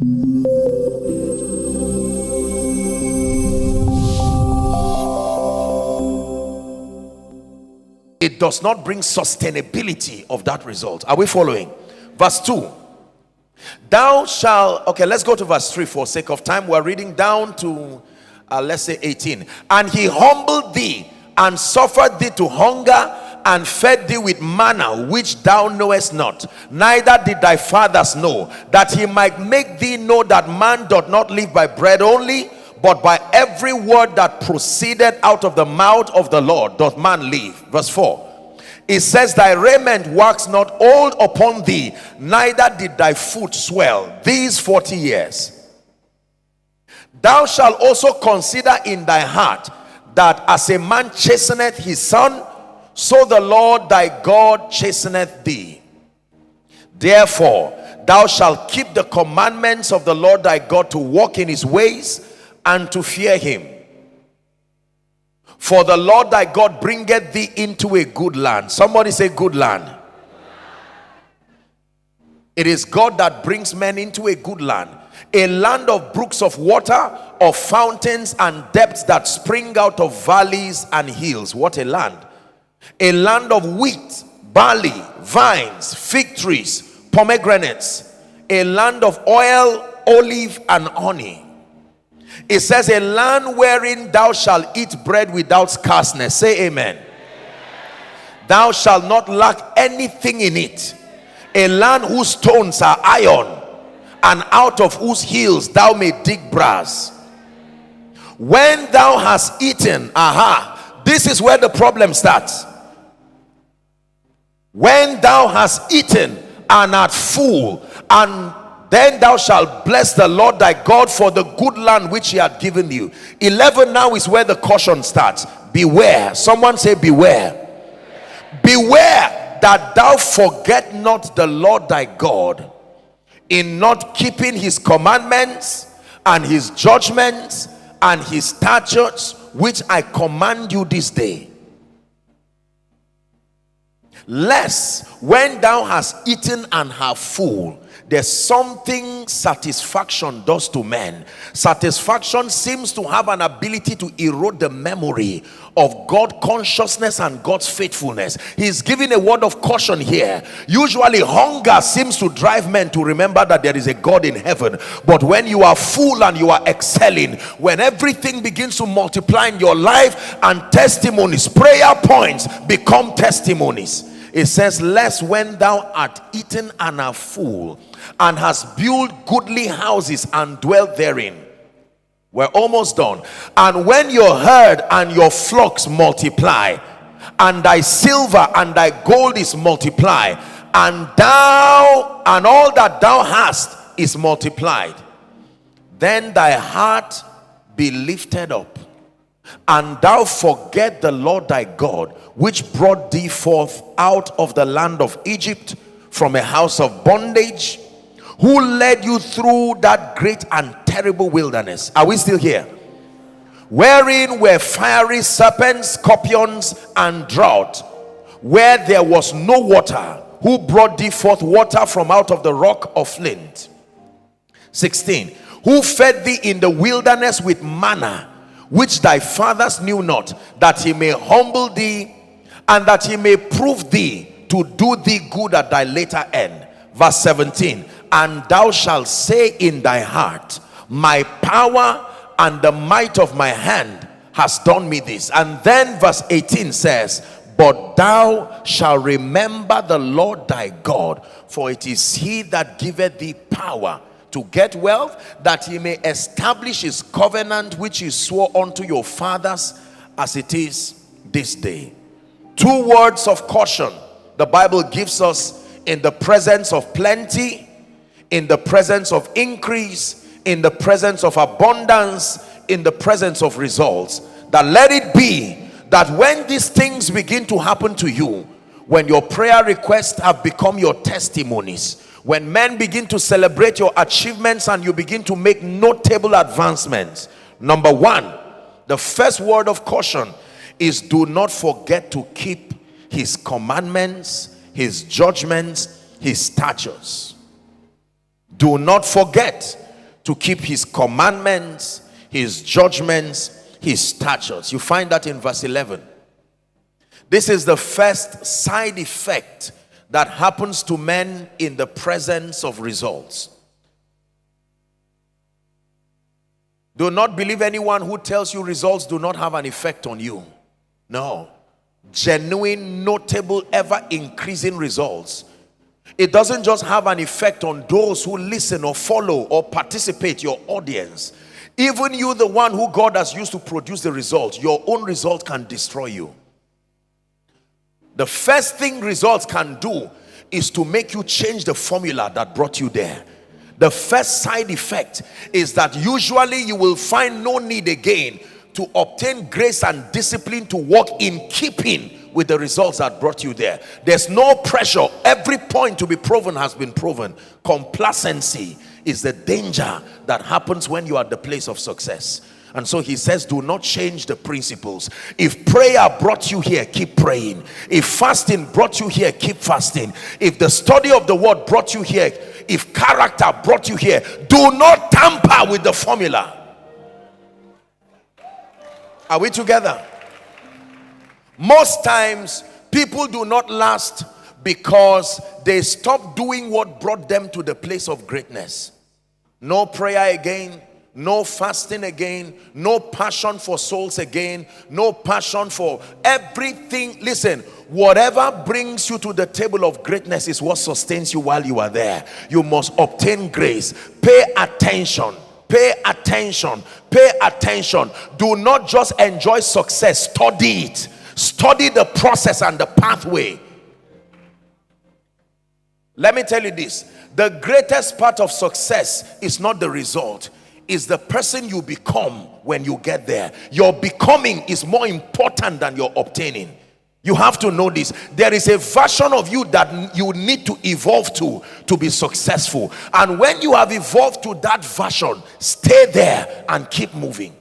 It does not bring sustainability of that result. Are we following? Verse 2. Thou shalt, okay, let's go to verse 3 for sake of time. We're reading down to let's say 18. And he humbled thee and suffered thee to hunger and fed thee with manna which thou knowest not, neither did thy fathers know, that he might make thee know that man doth not live by bread only, but by every word that proceeded out of the mouth of the Lord doth man live. Verse 4. It says, thy raiment waxed not old upon thee, neither did thy foot swell these 40 years. Thou shalt also consider in thy heart that as a man chasteneth his son, so the Lord thy God chasteneth thee. Therefore thou shalt keep the commandments of the Lord thy God to walk in his ways and to fear him. For the Lord thy God bringeth thee into a good land. Somebody say good land. It is God that brings men into a good land. A land of brooks of water, of fountains and depths that spring out of valleys and hills. What a land. A land of wheat, barley, vines, fig trees, pomegranates. A land of oil, olive and honey. It says a land wherein thou shalt eat bread without scarceness. Say amen. Thou shalt not lack anything in it. A land whose stones are iron, and out of whose hills thou may dig brass. When thou hast eaten, this is where the problem starts. When thou hast eaten and art full, and then thou shalt bless the Lord thy God for the good land which he hath given you. 11 now is where the caution starts. Beware. Someone say beware. Beware that thou forget not the Lord thy God in not keeping his commandments and his judgments and his statutes which I command you this day. Lest when thou hast eaten and have full, there's something satisfaction does to men. Satisfaction seems to have an ability to erode the memory of God consciousness and God's faithfulness. He's giving a word of caution here. Usually hunger seems to drive men to remember that there is a God in heaven. But when you are full and you are excelling, when everything begins to multiply in your life and testimonies, prayer points become testimonies. It says, lest when thou art eaten and are full, and hast built goodly houses and dwelt therein. We're almost done. And when your herd and your flocks multiply, and thy silver and thy gold is multiplied, and thou and all that thou hast is multiplied, then thy heart be lifted up, and thou forget the Lord thy God, which brought thee forth out of the land of Egypt from a house of bondage, who led you through that great and terrible wilderness. Are we still here? Wherein were fiery serpents, scorpions and drought, where there was no water, who brought thee forth water from out of the rock of flint. 16. Who fed thee in the wilderness with manna, which thy fathers knew not, that he may humble thee, and that he may prove thee to do thee good at thy later end. Verse 17. And thou shalt say in thy heart, my power and the might of my hand has done me this. And then verse 18 says, but thou shalt remember the Lord thy God, for it is he that giveth thee power to get wealth, that he may establish his covenant which he swore unto your fathers, as it is this day. 2 words of caution the Bible gives us in the presence of plenty, in the presence of increase, in the presence of abundance, in the presence of results. That let it be that when these things begin to happen to you, when your prayer requests have become your testimonies, when men begin to celebrate your achievements and you begin to make notable advancements, number 1, the first word of caution is do not forget to keep his commandments, his judgments, his statutes. Do not forget to keep his commandments, his judgments, his statutes. You find that in verse 11. This is the first side effect that happens to men in the presence of results. Do not believe anyone who tells you results do not have an effect on you. No. Genuine, notable, ever increasing results. It doesn't just have an effect on those who listen or follow or participate, your audience. Even you, the one who God has used to produce the result, your own result can destroy you. The first thing results can do is to make you change the formula that brought you there. The first side effect is that usually you will find no need again to obtain grace and discipline to walk in keeping with the results that brought you there. There's no pressure. Every point to be proven has been proven. Complacency is the danger that happens when you are at the place of success. And so he says, do not change the principles. If prayer brought you here, keep praying. If fasting brought you here, keep fasting. If the study of the word brought you here, if character brought you here, do not tamper with the formula. Are we together? Most times people do not last because they stop doing what brought them to the place of greatness. No prayer again, no fasting again, no passion for souls again, no passion for everything. Listen, whatever brings you to the table of greatness is what sustains you while you are there. You must obtain grace. Pay attention. Pay attention. Pay attention. Do not just enjoy success. Study it. Study the process and the pathway. Let me tell you this. The greatest part of success is not the result. Is the person you become when you get there. Your becoming is more important than your obtaining. You have to know this. There is a version of you that you need to evolve to be successful. And when you have evolved to that version, stay there and keep moving.